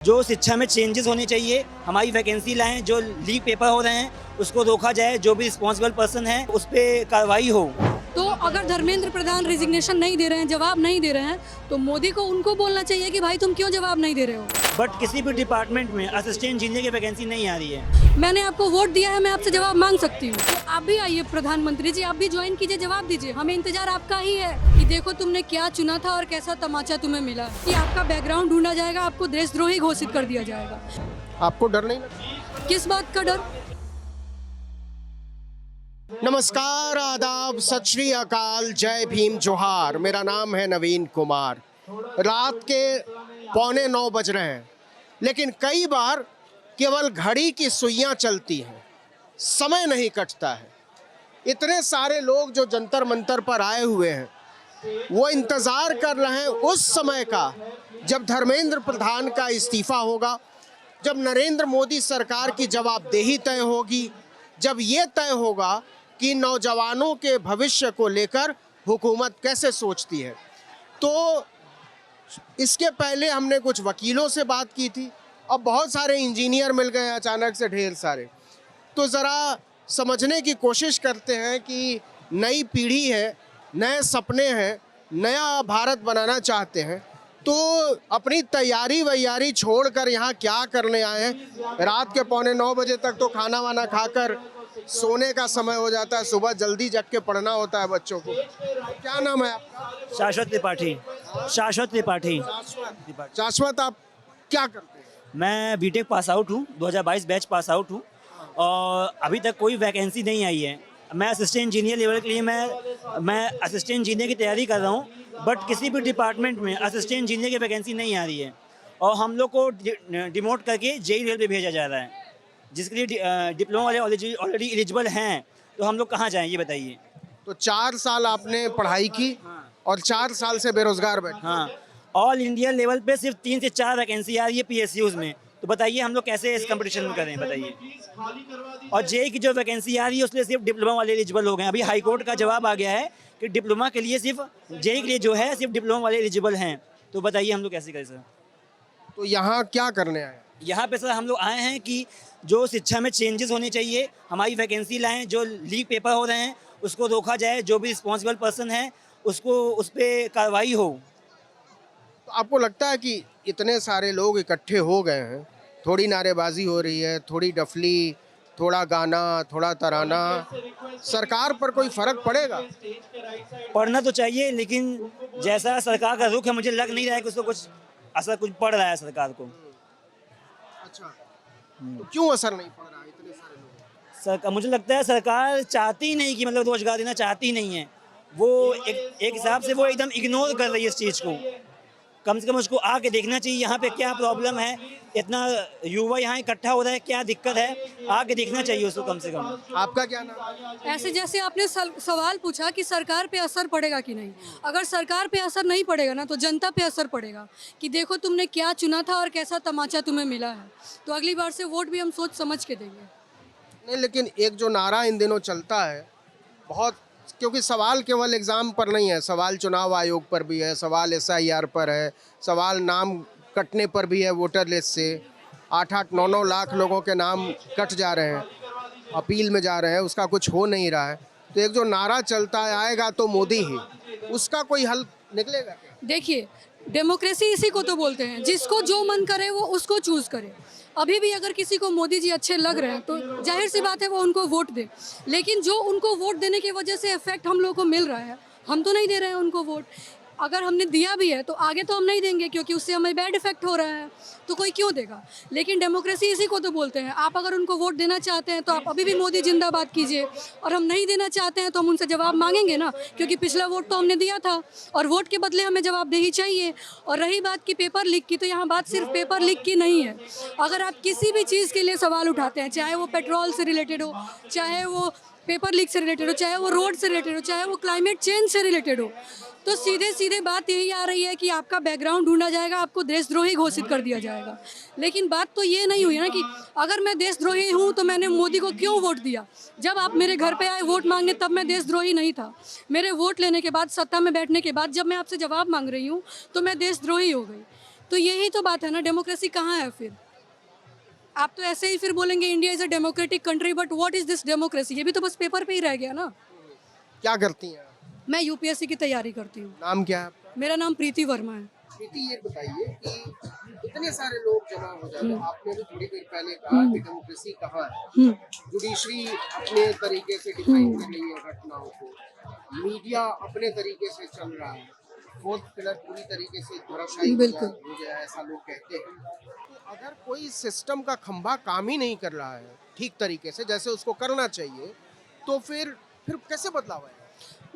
जो शिक्षा में चेंजेस होने चाहिए, हमारी वैकेंसी लाएं, जो लीक पेपर हो रहे हैं उसको रोका जाए, जो भी रिस्पॉन्सिबल पर्सन है उस पर कार्रवाई हो। तो अगर धर्मेंद्र प्रधान रिजिग्नेशन नहीं दे रहे हैं, जवाब नहीं दे रहे हैं, तो मोदी को उनको बोलना चाहिए कि भाई तुम क्यों जवाब नहीं दे रहे हो। बट किसी भी डिपार्टमेंट में असिस्टेंट इंजीनियर की वैकेंसी नहीं आ रही है। मैंने आपको वोट दिया है, मैं आपसे जवाब मांग सकती हूँ। तो आप भी आइए प्रधानमंत्री जी, आप भी ज्वाइन कीजिए, जवाब दीजिए। हमें इंतजार आपका ही है कि देखो तुमने क्या चुना था और कैसा तमाचा तुम्हें मिला, कि आपका बैकग्राउंड ढूंढा जाएगा, आपको देशद्रोही घोषित कर दिया जाएगा। आपको डर नहीं लगता? किस बात का डर? नमस्कार, आदाब, सत श्री अकाल, जय भीम, जोहार। मेरा नाम है नवीन कुमार। रात के 8:45 बज रहे हैं, लेकिन कई बार केवल घड़ी की सुइयां चलती हैं, समय नहीं कटता है। इतने सारे लोग जो जंतर मंतर पर आए हुए हैं, वो इंतज़ार कर रहे हैं उस समय का जब धर्मेंद्र प्रधान का इस्तीफा होगा, जब नरेंद्र मोदी सरकार की जवाबदेही तय होगी, जब ये तय होगा कि नौजवानों के भविष्य को लेकर हुकूमत कैसे सोचती है। तो इसके पहले हमने कुछ वकीलों से बात की थी, अब बहुत सारे इंजीनियर मिल गए अचानक से, ढेर सारे। तो ज़रा समझने की कोशिश करते हैं कि नई पीढ़ी है, नए सपने हैं, नया भारत बनाना चाहते हैं, तो अपनी तैयारी वैयारी छोड़कर यहाँ क्या करने आए हैं। रात के 8:45 बजे तक तो खाना वाना खाकर सोने का समय हो जाता है, सुबह जल्दी जग के पढ़ना होता है बच्चों को। क्या नाम है आपका? शाश्वत त्रिपाठी। शाश्वत त्रिपाठी। शाश्वत, आप क्या करते हैं? मैं बीटेक पास आउट हूँ, 2022 बैच पास आउट हूँ और अभी तक कोई वैकेंसी नहीं आई है। मैं असिस्टेंट इंजीनियर लेवल के लिए मैं असिस्टेंट इंजीनियर की तैयारी कर रहा हूँ, बट किसी भी डिपार्टमेंट में असिस्टेंट इंजीनियर की वैकेंसी नहीं आ रही है और हम लोग को डिमोट करके जेई लेवल पे भेजा जा रहा है, जिसके लिए डिप्लोमा वाले ऑलरेडी एलिजिबल हैं। तो हम लोग कहाँ जाएं, ये बताइए। तो 4 साल आपने पढ़ाई की और 4 साल से बेरोजगार बैठे। हाँ, ऑल इंडिया लेवल पे सिर्फ 3 से 4 वैकेंसी आ रही है पीएसयूज में। तो बताइए हम लोग कैसे इस कंपटीशन में करें, बताइए। और जेई की जो वैकेंसी आ रही है उसमें सिर्फ डिप्लोमा वाले एलिजिबल हो गए। अभी हाई कोर्ट का जवाब आ गया है कि डिप्लोमा के लिए सिर्फ जेई के लिए जो है सिर्फ डिप्लोमा वाले एलिजिबल हैं। तो बताइए हम लोग कैसे करें सर। तो यहाँ क्या करने आए? यहाँ पे सर हम लोग आए हैं कि जो शिक्षा में चेंजेस होने चाहिए, हमारी वैकेंसी लाएं, जो लीक पेपर हो रहे हैं उसको रोका जाए, जो भी रिस्पॉन्सिबल पर्सन है उसको उस पर कार्रवाई हो। तो आपको लगता है कि इतने सारे लोग इकट्ठे हो गए हैं, थोड़ी नारेबाजी हो रही है, थोड़ी डफली, थोड़ा गाना, थोड़ा तराना, सरकार पर कोई फर्क पड़ेगा? पढ़ना तो चाहिए, लेकिन जैसा सरकार का रुख है मुझे लग नहीं रहा है कि उसको कुछ असर कुछ पड़ रहा है सरकार को। अच्छा, तो क्यों असर नहीं पड़ रहा है इतने सारे लोग? सरकार, मुझे लगता है सरकार चाहती ही नहीं कि मतलब रोजगार देना चाहती ही नहीं है। वो एक हिसाब से वो एकदम इग्नोर कर रही है इस चीज़ को। कम से कम उसको आके देखना चाहिए यहाँ पे क्या प्रॉब्लम है, इतना युवा यहाँ इकट्ठा हो रहा है, क्या दिक्कत है, आके देखना चाहिए उसको कम से कम। आपका क्या नाम है? ऐसे जैसे आपने सवाल पूछा कि सरकार पे असर पड़ेगा कि नहीं, अगर सरकार पे असर नहीं पड़ेगा ना तो जनता पे असर पड़ेगा कि देखो तुमने क्या चुना था और कैसा तमाचा तुम्हें मिला है। तो अगली बार से वोट भी हम सोच समझ के देंगे। नहीं, लेकिन एक जो नारा इन दिनों चलता है बहुत, क्योंकि सवाल केवल एग्ज़ाम पर नहीं है, सवाल चुनाव आयोग पर भी है, सवाल SIR पर है, सवाल नाम कटने पर भी है। वोटर लिस्ट से 8-8, 9-9 लाख लोगों के नाम कट जा रहे हैं, अपील में जा रहे हैं, उसका कुछ हो नहीं रहा है। तो एक जो नारा चलता है आएगा तो मोदी ही, उसका कोई हल निकलेगा क्या? देखिए, डेमोक्रेसी इसी को तो बोलते हैं, जिसको जो मन करे वो उसको चूज करे। अभी भी अगर किसी को मोदी जी अच्छे लग रहे हैं तो जाहिर सी बात है वो उनको वोट दे, लेकिन जो उनको वोट देने की वजह से इफेक्ट हम लोगों को मिल रहा है, हम तो नहीं दे रहे हैं उनको वोट। अगर हमने दिया भी है तो आगे तो हम नहीं देंगे, क्योंकि उससे हमें बैड इफेक्ट हो रहा है, तो कोई क्यों देगा। लेकिन डेमोक्रेसी इसी को तो बोलते हैं। आप अगर उनको वोट देना चाहते हैं तो आप अभी भी मोदी जिंदाबाद कीजिए, और हम नहीं देना चाहते हैं तो हम उनसे जवाब मांगेंगे ना, क्योंकि पिछला वोट तो हमने दिया था और वोट के बदले हमें जवाबदेही चाहिए। और रही बात की पेपर लीक की, तो यहाँ बात सिर्फ पेपर लीक की नहीं है। अगर आप किसी भी चीज़ के लिए सवाल उठाते हैं, चाहे वो पेट्रोल से रिलेटेड हो, चाहे वो पेपर लीक से रिलेटेड हो, चाहे वो रोड से रिलेटेड हो, चाहे वो क्लाइमेट चेंज से रिलेटेड हो, तो सीधे सीधे बात यही आ रही है कि आपका बैकग्राउंड ढूंढा जाएगा, आपको देशद्रोही घोषित कर दिया जाएगा। लेकिन बात तो ये नहीं हुई ना कि अगर मैं देशद्रोही हूँ तो मैंने मोदी को क्यों वोट दिया। जब आप मेरे घर पे आए वोट मांगने तब मैं देशद्रोही नहीं था। मेरे वोट लेने के बाद, सत्ता में बैठने के बाद जब मैं आपसे जवाब मांग रही हूँ तो मैं देशद्रोही हो गई। तो यही तो बात है ना, डेमोक्रेसी कहाँ है फिर? आप तो ऐसे ही फिर बोलेंगे India is a democratic country, but what is this democracy? ये भी तो बस पेपर पे ही रह गया ना। क्या करती हैं आप? मैं यूपीएससी की तैयारी करती हूँ। नाम क्या है आपका? मेरा नाम प्रीति वर्मा है। प्रीति, ये बताइए कि इतने सारे लोग जमा हो जाते हैं, आपने भी थोड़ी देर पहले कहा कि डेमोक्रेसी कहाँ है। जुडिशरी अपने तरीके से डिफाइन कर रही है घटनाओं को, मीडिया अपने तरीके से चल रहा है, फोर्थ पिलर पूरी तरीके से धराशायी हो गया है, ऐसा लोग कहते हैं। तो अगर कोई सिस्टम का खंभा काम ही नहीं कर रहा है ठीक तरीके से जैसे उसको करना चाहिए, तो फिर कैसे बदलाव आएगा?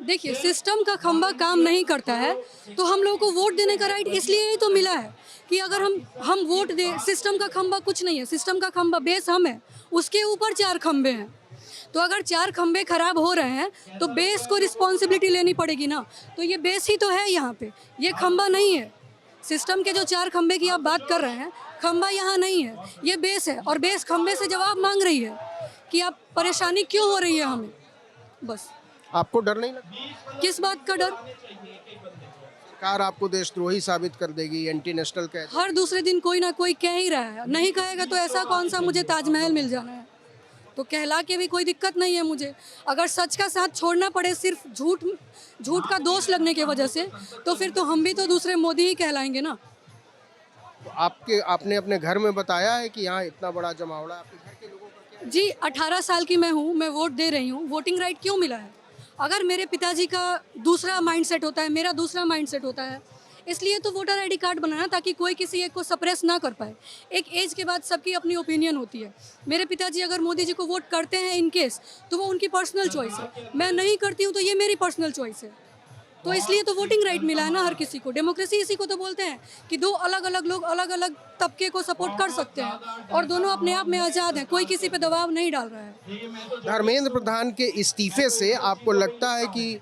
देखिए, सिस्टम का खंभा काम नहीं करता है तो हम लोगों को वोट देने का राइट इसलिए ही तो मिला है कि अगर हम वोट दें। सिस्टम का खंभा कुछ नहीं है, सिस्टम का खंभा बेस हम है, उसके ऊपर 4 खंभे हैं। तो अगर 4 खंभे खराब हो रहे हैं तो बेस को रिस्पॉन्सिबिलिटी लेनी पड़ेगी ना। तो ये बेस ही तो है यहाँ पे, ये खंभा नहीं है। सिस्टम के जो 4 खंभे की आप बात कर रहे हैं, खंभा यहाँ नहीं है, ये बेस है। और बेस खंभे से जवाब मांग रही है कि आप परेशानी क्यों हो रही है हमें। बस। आपको डर नहीं लगता? किस बात का डर? सरकार आपको देशद्रोही साबित कर देगी, एंटी नेशनल कह देगी। हर दूसरे दिन कोई ना कोई कह ही रहा है। नहीं कहेगा तो ऐसा कौन सा मुझे ताजमहल मिल जाना है? तो कहला के भी कोई दिक्कत नहीं है मुझे। अगर सच का साथ छोड़ना पड़े सिर्फ झूठ का दोष लगने की वजह से, तो फिर तो हम भी तो दूसरे मोदी ही कहलाएंगे ना। तो आपने अपने घर में बताया है कि यहाँ इतना बड़ा जमावड़ा है, आपके घर के लोगों का क्या? जी, 18 साल की मैं हूँ, मैं वोट दे रही हूँ। वोटिंग राइट क्यों मिला है? अगर मेरे पिताजी का दूसरा माइंडसेट होता है, मेरा दूसरा माइंडसेट होता है, इसलिए तो वोटर आईडी कार्ड बनाना, ताकि कोई किसी एक को सप्रेस ना कर पाए। एक एज के बाद सबकी अपनी ओपिनियन होती है। मेरे पिताजी अगर मोदी जी को वोट करते हैं इन केस, तो वो उनकी पर्सनल चॉइस है। मैं नहीं करती हूँ तो ये मेरी पर्सनल चॉइस है। तो इसलिए तो वोटिंग राइट मिला है ना हर किसी को। डेमोक्रेसी इसी को तो बोलते हैं कि 2 अलग अलग लोग अलग अलग तबके को सपोर्ट कर सकते हैं और दोनों अपने आप में आज़ाद हैं। कोई किसी पे दबाव नहीं डाल रहा है। धर्मेंद्र प्रधान के इस्तीफे से आपको लगता है कि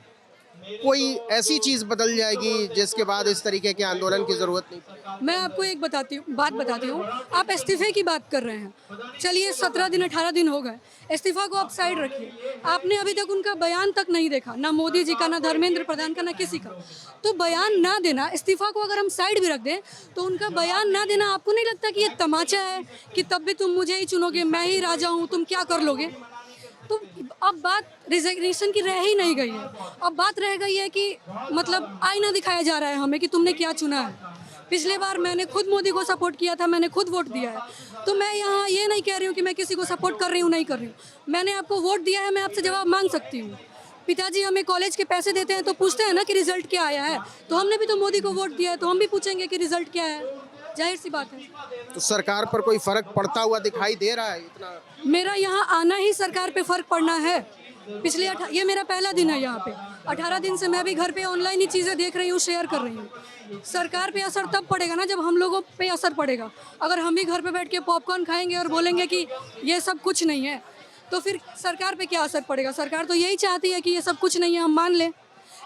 कोई ऐसी चीज बदल जाएगी जिसके बाद इस तरीके के आंदोलन की जरूरत नहीं पड़ेगी? मैं आपको एक बात बताती हूँ। आप इस्तीफे की बात कर रहे हैं, चलिए 17 दिन 18 दिन हो गए, इस्तीफा को आप साइड रखिए। आपने अभी तक उनका बयान तक नहीं देखा, ना मोदी जी का, ना धर्मेंद्र प्रधान का, ना किसी का। तो बयान ना देना, इस्तीफा को अगर हम साइड भी रख दें तो उनका बयान ना देना, आपको नहीं लगता कि ये तमाचा है कि तब भी तुम मुझे ही चुनोगे, मैं ही राजा हूँ, तुम क्या कर लोगे? तो अब बात रिजिग्नेशन की रह ही नहीं गई है। अब बात रह गई है कि मतलब आईना दिखाया जा रहा है हमें कि तुमने क्या चुना है। पिछले बार मैंने खुद मोदी को सपोर्ट किया था, मैंने खुद वोट दिया है। तो मैं यहाँ ये नहीं कह रही हूँ कि मैं किसी को सपोर्ट कर रही हूँ, नहीं कर रही हूँ। मैंने आपको वोट दिया है, मैं आपसे जवाब मांग सकती हूँ। पिताजी हमें कॉलेज के पैसे देते हैं तो पूछते हैं ना कि रिजल्ट क्या आया है। तो हमने भी तो मोदी को वोट दिया है, तो हम भी पूछेंगे कि रिजल्ट क्या है। जाहिर सी बात है। तो सरकार पर कोई फर्क पड़ता हुआ दिखाई दे रहा है इतना? मेरा यहाँ आना ही सरकार पे फर्क पड़ना है। ये मेरा पहला दिन है यहाँ पे। 18 दिन से मैं भी घर पे ऑनलाइन ही चीज़ें देख रही हूँ, शेयर कर रही हूँ। सरकार पे असर तब पड़ेगा ना जब हम लोगों पे असर पड़ेगा। अगर हम भी घर पे बैठ के पॉपकॉर्न खाएंगे और बोलेंगे कि ये सब कुछ नहीं है, तो फिर सरकार पे क्या असर पड़ेगा? सरकार तो यही चाहती है कि ये सब कुछ नहीं है, हम मान लें।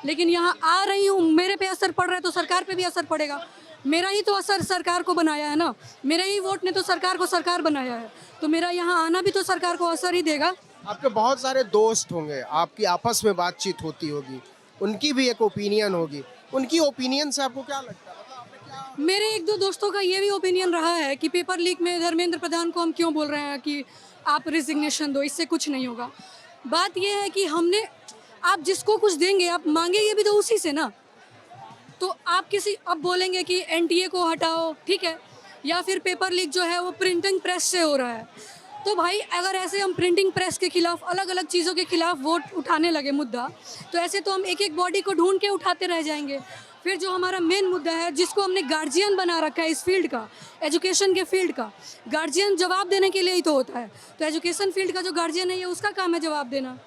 लेकिन यहाँ आ रही हूँ, मेरे पे असर पड़ रहा है, तो सरकार पे भी असर पड़ेगा। मेरा ही तो असर सरकार को बनाया है ना, मेरे ही वोट ने तो सरकार को सरकार बनाया है। तो मेरा यहाँ आना भी तो सरकार को असर ही देगा। आपके बहुत सारे दोस्त होंगे, आपकी आपस में बातचीत होती होगी, उनकी भी एक ओपिनियन होगी। उनकी ओपिनियन से आपको क्या लगता है? मतलब आपने क्या? मेरे 1-2 दोस्तों का ये भी ओपिनियन रहा है कि पेपर लीक में धर्मेंद्र प्रधान को हम क्यों बोल रहे हैं कि आप रिजिग्नेशन दो, इससे कुछ नहीं होगा। बात यह है कि आप जिसको कुछ देंगे आप मांगेंगे भी तो उसी से ना। तो आप अब बोलेंगे कि एनटीए को हटाओ, ठीक है, या फिर पेपर लीक जो है वो प्रिंटिंग प्रेस से हो रहा है। तो भाई अगर ऐसे हम प्रिंटिंग प्रेस के खिलाफ, अलग अलग चीज़ों के खिलाफ वोट उठाने लगे मुद्दा, तो ऐसे तो हम एक एक बॉडी को ढूंढ के उठाते रह जाएंगे। फिर जो हमारा मेन मुद्दा है, जिसको हमने गार्जियन बना रखा है इस फील्ड का, एजुकेशन के फील्ड का, गार्जियन जवाब देने के लिए ही तो होता है। तो एजुकेशन फील्ड का जो गार्जियन है, ये उसका काम है जवाब देना।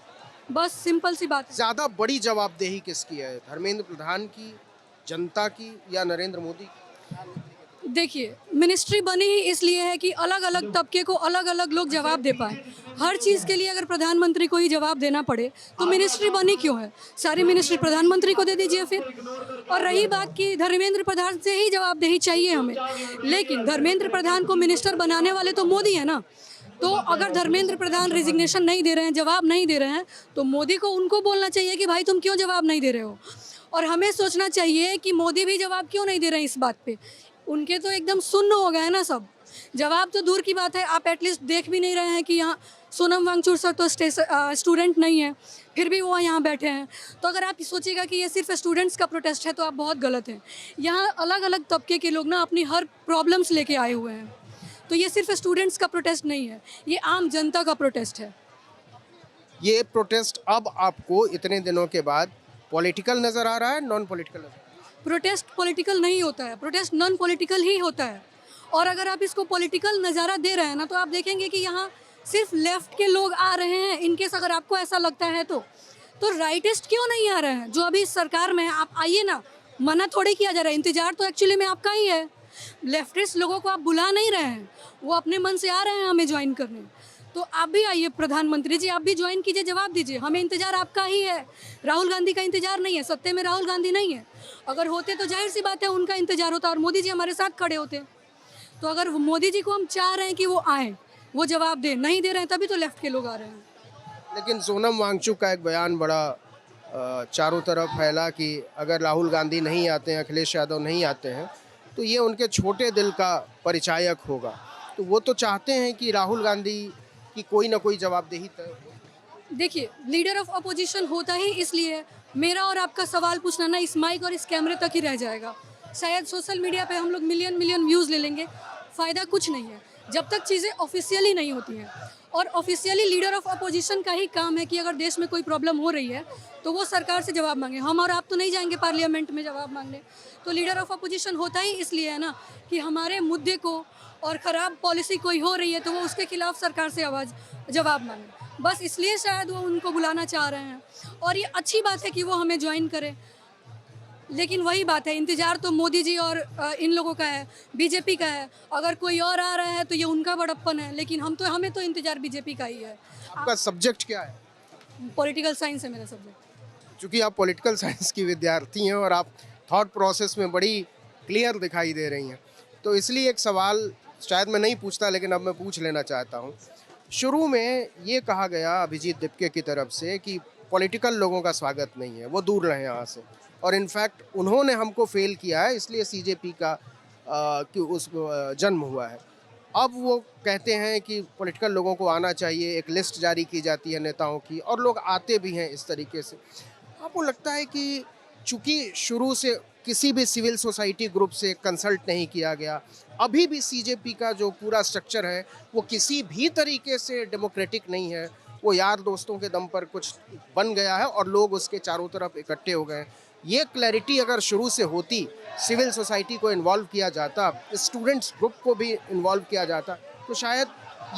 बस सिंपल सी बात है। ज्यादा बड़ी जवाबदेही किसकी है, धर्मेंद्र प्रधान की, जनता की, या नरेंद्र मोदी की? देखिए, मिनिस्ट्री बनी ही इसलिए है कि अलग अलग तबके को अलग अलग लोग जवाब दे पाए। हर चीज़ के लिए अगर प्रधानमंत्री को ही जवाब देना पड़े तो मिनिस्ट्री बनी क्यों है? सारी मिनिस्ट्री प्रधानमंत्री को दे दीजिए फिर। और रही बात कि धर्मेंद्र प्रधान से ही जवाबदेही चाहिए हमें, लेकिन धर्मेंद्र प्रधान को मिनिस्टर बनाने वाले तो मोदी है ना। तो अगर धर्मेंद्र प्रधान रिजिग्नेशन नहीं दे रहे हैं, जवाब नहीं दे रहे हैं, तो मोदी को उनको बोलना चाहिए कि भाई तुम क्यों जवाब नहीं दे रहे हो। और हमें सोचना चाहिए कि मोदी भी जवाब क्यों नहीं दे रहे हैं इस बात पे। उनके तो एकदम सुन्न हो गए हैं ना सब। जवाब तो दूर की बात है, आप एटलीस्ट देख भी नहीं रहे हैं कि यहाँ सोनम वांगचुक सर तो स्टूडेंट नहीं है, फिर भी वो यहाँ बैठे हैं। तो अगर आप सोचिएगा कि ये सिर्फ स्टूडेंट्स का प्रोटेस्ट है तो आप बहुत गलत हैं। यहाँ अलग अलग तबके के लोग ना अपनी हर प्रॉब्लम्स लेके आए हुए हैं, तो ये सिर्फ स्टूडेंट्स का प्रोटेस्ट नहीं है, ये आम जनता का प्रोटेस्ट है। ये प्रोटेस्ट अब आपको इतने दिनों के बाद पॉलिटिकल नज़र आ रहा है, नॉन पॉलिटिकल? प्रोटेस्ट पॉलिटिकल नहीं होता है, प्रोटेस्ट नॉन पॉलिटिकल ही होता है। और अगर आप इसको पॉलिटिकल नज़ारा दे रहे हैं ना, तो आप देखेंगे कि यहाँ सिर्फ लेफ्ट के लोग आ रहे हैं। इनकेस अगर आपको ऐसा लगता है तो राइटिस्ट क्यों नहीं आ रहे हैं जो अभी सरकार में है? आप आइए ना, मना थोड़ी किया जा रहा है, इंतजार तो एक्चुअली में आपका ही है। लेफ्टिस्ट लोगों को आप बुला नहीं रहे हैं, वो अपने मन से आ रहे हैं हमें ज्वाइन करने। तो आप भी आइए प्रधानमंत्री जी, आप भी ज्वाइन कीजिए, जवाब दीजिए। हमें इंतजार आपका ही है, राहुल गांधी का इंतजार नहीं है। सत्ते में राहुल गांधी नहीं है, अगर होते तो जाहिर सी बात है उनका इंतजार होता और मोदी जी हमारे साथ खड़े होते। तो अगर मोदी जी को हम चाह रहे हैं कि वो आए, वो जवाब दें, नहीं दे रहे हैं, तभी तो लेफ्ट के लोग आ रहे हैं। लेकिन सोनम वांगचुक का एक बयान बड़ा चारों तरफ फैला कि अगर राहुल गांधी नहीं आते हैं, अखिलेश यादव नहीं आते हैं, तो ये उनके छोटे दिल का परिचायक होगा। तो वो तो चाहते हैं कि राहुल गांधी की कोई ना कोई जवाबदेही तय हो। देखिए, लीडर ऑफ अपोजिशन होता ही इसलिए है। मेरा और आपका सवाल पूछना ना इस माइक और इस कैमरे तक ही रह जाएगा। शायद सोशल मीडिया पे हम लोग मिलियन मिलियन व्यूज़ ले लेंगे, फ़ायदा कुछ नहीं है जब तक चीज़ें ऑफिशियली नहीं होती हैं। और ऑफिशियली लीडर ऑफ अपोजिशन का ही काम है कि अगर देश में कोई प्रॉब्लम हो रही है तो वो सरकार से जवाब मांगे। हम और आप तो नहीं जाएंगे पार्लियामेंट में जवाब मांगने। तो लीडर ऑफ अपोजिशन होता ही इसलिए है ना कि हमारे मुद्दे को और ख़राब पॉलिसी कोई हो रही है तो वो उसके खिलाफ सरकार से जवाब मांगे। बस इसलिए शायद वो उनको बुलाना चाह रहे हैं और ये अच्छी बात है कि वो हमें ज्वाइन करें। लेकिन वही बात है, इंतज़ार तो मोदी जी और इन लोगों का है, बीजेपी का है। अगर कोई और आ रहा है तो ये उनका बड़प्पन है, लेकिन हमें तो इंतज़ार बीजेपी का ही है। आपका सब्जेक्ट क्या है? पॉलिटिकल साइंस है मेरा सब्जेक्ट। चूँकि आप पॉलिटिकल साइंस की विद्यार्थी हैं और आप थॉट प्रोसेस में बड़ी क्लियर दिखाई दे रही हैं, तो इसलिए एक सवाल शायद मैं नहीं पूछता, लेकिन अब मैं पूछ लेना चाहता हूँ। शुरू में ये कहा गया अभिजीत दिपके की तरफ से कि पॉलिटिकल लोगों का स्वागत नहीं है, वो दूर रहें यहाँ से, और इनफैक्ट उन्होंने हमको फेल किया है, इसलिए सीजेपी का जन्म हुआ है। अब वो कहते हैं कि पॉलिटिकल लोगों को आना चाहिए, एक लिस्ट जारी की जाती है नेताओं की और लोग आते भी हैं इस तरीके से। आपको लगता है कि चूँकि शुरू से किसी भी सिविल सोसाइटी ग्रुप से कंसल्ट नहीं किया गया, अभी भी सीजेपी का जो पूरा स्ट्रक्चर है वो किसी भी तरीके से डेमोक्रेटिक नहीं है, वो यार दोस्तों के दम पर कुछ बन गया है और लोग उसके चारों तरफ इकट्ठे हो गए। ये क्लैरिटी अगर शुरू से होती, सिविल सोसाइटी को इन्वॉल्व किया जाता, स्टूडेंट्स ग्रुप को भी इन्वॉल्व किया जाता, तो शायद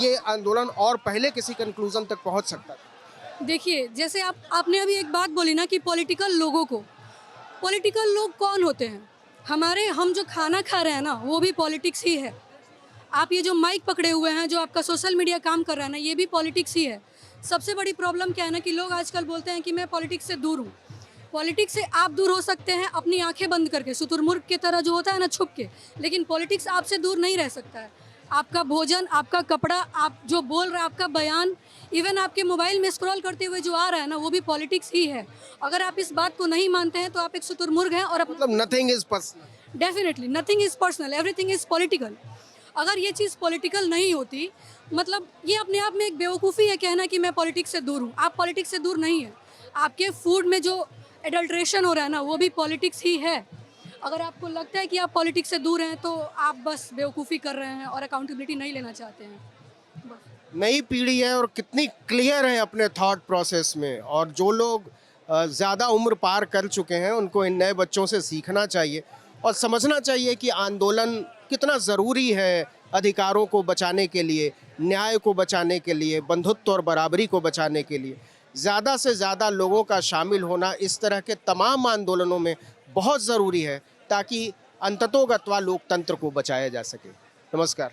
ये आंदोलन और पहले किसी कंक्लूजन तक पहुंच सकता था। देखिए, जैसे आपने अभी एक बात बोली ना कि पॉलिटिकल लोगों को, पॉलिटिकल लोग कौन होते हैं? हम जो खाना खा रहे हैं ना, वो भी पॉलिटिक्स ही है। आप ये जो माइक पकड़े हुए हैं, जो आपका सोशल मीडिया काम कर रहा है ना, ये भी पॉलिटिक्स ही है। सबसे बड़ी प्रॉब्लम क्या है ना कि लोग आजकल बोलते हैं कि मैं पॉलिटिक्स से दूर हूँ। पॉलिटिक्स से आप दूर हो सकते हैं अपनी आंखें बंद करके, शुतुरमुर्ग की तरह जो होता है ना, छुप के, लेकिन पॉलिटिक्स आपसे दूर नहीं रह सकता है। आपका भोजन, आपका कपड़ा, आप जो बोल रहे हैं, आपका बयान, इवन आपके मोबाइल में स्क्रॉल करते हुए जो आ रहा है ना, वो भी पॉलिटिक्स ही है। अगर आप इस बात को नहीं मानते हैं तो आप एक शुतुरमुर्ग हैं। और मतलब nothing is personal. Definitely nothing is personal, everything is political. अगर ये चीज़ पॉलिटिकल नहीं होती, मतलब ये अपने आप में एक बेवकूफ़ी है कहना कि मैं पॉलिटिक्स से दूर हूँ। आप पॉलिटिक्स से दूर नहीं है। आपके फूड में जो एडल्ट्रेशन हो रहा है ना, वो भी पॉलिटिक्स ही है। अगर आपको लगता है कि आप पॉलिटिक्स से दूर हैं तो आप बस बेवकूफ़ी कर रहे हैं और अकाउंटेबिलिटी नहीं लेना चाहते हैं। नई पीढ़ी है और कितनी क्लियर है अपने थॉट प्रोसेस में, और जो लोग ज़्यादा उम्र पार कर चुके हैं उनको इन नए बच्चों से सीखना चाहिए और समझना चाहिए कि आंदोलन कितना ज़रूरी है अधिकारों को बचाने के लिए, न्याय को बचाने के लिए, बंधुत्व और बराबरी को बचाने के लिए। ज़्यादा से ज़्यादा लोगों का शामिल होना इस तरह के तमाम आंदोलनों में बहुत ज़रूरी है ताकि अंततोगत्वा लोकतंत्र को बचाया जा सके। नमस्कार।